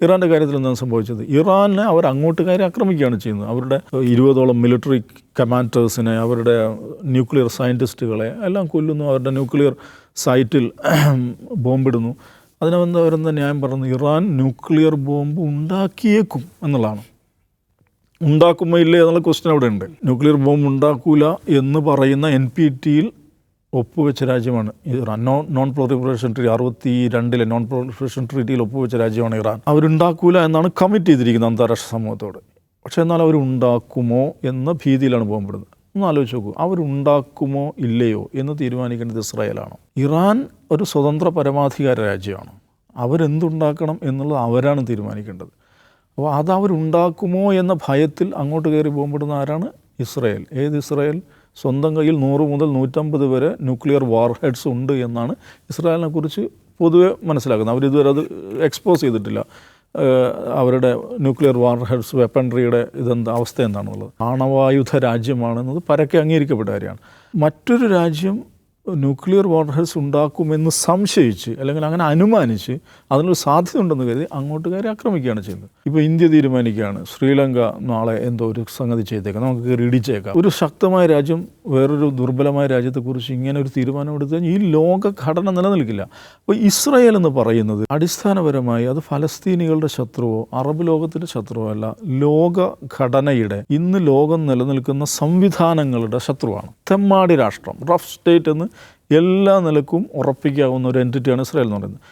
ഇറാൻ്റെ കാര്യത്തിൽ എന്താണ് സംഭവിച്ചത്? ഇറാനെ അവർ അങ്ങോട്ട് കയറി ആക്രമിക്കുകയാണ് ചെയ്യുന്നത്. അവരുടെ 20ഓളം മിലിറ്ററി കമാൻഡേഴ്സിനെ, അവരുടെ ന്യൂക്ലിയർ സയൻറ്റിസ്റ്റുകളെ എല്ലാം കൊല്ലുന്നു. അവരുടെ ന്യൂക്ലിയർ സൈറ്റിൽ ബോംബിടുന്നു. അവരെന്താ ന്യായം പറയുന്നത്? ഇറാൻ ന്യൂക്ലിയർ ബോംബ് ഉണ്ടാക്കിയേക്കും എന്നുള്ളതാണ്. ഉണ്ടാക്കുമോ ഇല്ലേ എന്നുള്ള ക്വസ്റ്റ്യൻ അവിടെ ഉണ്ട്. ന്യൂക്ലിയർ ബോംബ് ഉണ്ടാക്കൂല എന്ന് പറയുന്ന NPTയിൽ ഒപ്പുവെച്ച രാജ്യമാണ് Iran. Non proliferation treaty 62 non proliferation ട്രീറ്റിയിൽ ഒപ്പുവെച്ച രാജ്യമാണ് ഇറാൻ. അവരുണ്ടാക്കൂല എന്നാണ് കമ്മിറ്റ് ചെയ്തിരിക്കുന്നത് അന്താരാഷ്ട്ര സമൂഹത്തോട്. പക്ഷേ എന്നാൽ അവരുണ്ടാക്കുമോ എന്ന ഭീതിയിലാണ് ബോംബിടുന്നത്. ഒന്ന് ആലോചിച്ച് നോക്കൂ, അവരുണ്ടാക്കുമോ ഇല്ലയോ എന്ന് തീരുമാനിക്കേണ്ടത് ഇസ്രായേലാണ്. ഇറാൻ ഒരു സ്വതന്ത്ര പരമാധികാര രാജ്യമാണ്. അവരെന്തുണ്ടാക്കണം എന്നുള്ളത് അവരാണ് തീരുമാനിക്കേണ്ടത്. അപ്പോൾ അതവരുണ്ടാക്കുമോ എന്ന ഭയത്തിൽ അങ്ങോട്ട് കയറി ബോംബിടുന്ന ആരാണ്? ഇസ്രായേൽ. ഏത് ഇസ്രായേൽ? സ്വന്തം കയ്യിൽ 100 മുതൽ 150 വരെ ന്യൂക്ലിയർ വാർ ഹെഡ്സ് ഉണ്ട് എന്നാണ് ഇസ്രായേലിനെ കുറിച്ച് പൊതുവെ മനസ്സിലാക്കുന്നത്. അവരിതുവരെ അത് എക്സ്പോസ് ചെയ്തിട്ടില്ല. അവരുടെ ന്യൂക്ലിയർ വാർ ഹെഡ്സ് വെപ്പൺട്രിയുടെ അവസ്ഥ എന്താണെന്നുള്ളത്. ആണവായുധ രാജ്യമാണെന്നത് പരക്കെ അംഗീകരിക്കപ്പെട്ട കാര്യമാണ്. മറ്റൊരു രാജ്യം ന്യൂക്ലിയർ വാർ ഹെഡ്സ് ഉണ്ടാക്കുമെന്ന് സംശയിച്ച് അല്ലെങ്കിൽ അങ്ങനെ അനുമാനിച്ച് അതിനൊരു സാധ്യത ഉണ്ടെന്ന് കരുതി അങ്ങോട്ട് കയറി ആക്രമിക്കുകയാണ് ചെയ്യുന്നത്. ഇപ്പോൾ ഇന്ത്യ തീരുമാനിക്കുകയാണ് ശ്രീലങ്ക നാളെ എന്തോ ഒരു സംഗതി ചെയ്തേക്കാം, നമുക്ക് കയറി ഇടിച്ചേക്കാം. ഒരു ശക്തമായ രാജ്യം വേറൊരു ദുർബലമായ രാജ്യത്തെക്കുറിച്ച് ഇങ്ങനെ ഒരു തീരുമാനം എടുത്തു കഴിഞ്ഞാൽ ഈ ലോകഘടന നിലനിൽക്കില്ല. അപ്പോൾ ഇസ്രായേൽ എന്ന് പറയുന്നത് അടിസ്ഥാനപരമായി അത് ഫലസ്തീനികളുടെ ശത്രുവോ അറബ് ലോകത്തിൻ്റെ ശത്രുവോ അല്ല, ലോകഘടനയുടെ ഇന്ന് ലോകം നിലനിൽക്കുന്ന സംവിധാനങ്ങളുടെ ശത്രുവാണ്. തെമ്മാടി രാഷ്ട്രം, റഫ് സ്റ്റേറ്റ് എന്ന് എല്ലാ നിലക്കും ഉറപ്പിക്കാവുന്ന ഒരു എൻറ്റിറ്റിയാണ് ഇസ്രായേൽ എന്ന് പറയുന്നത്.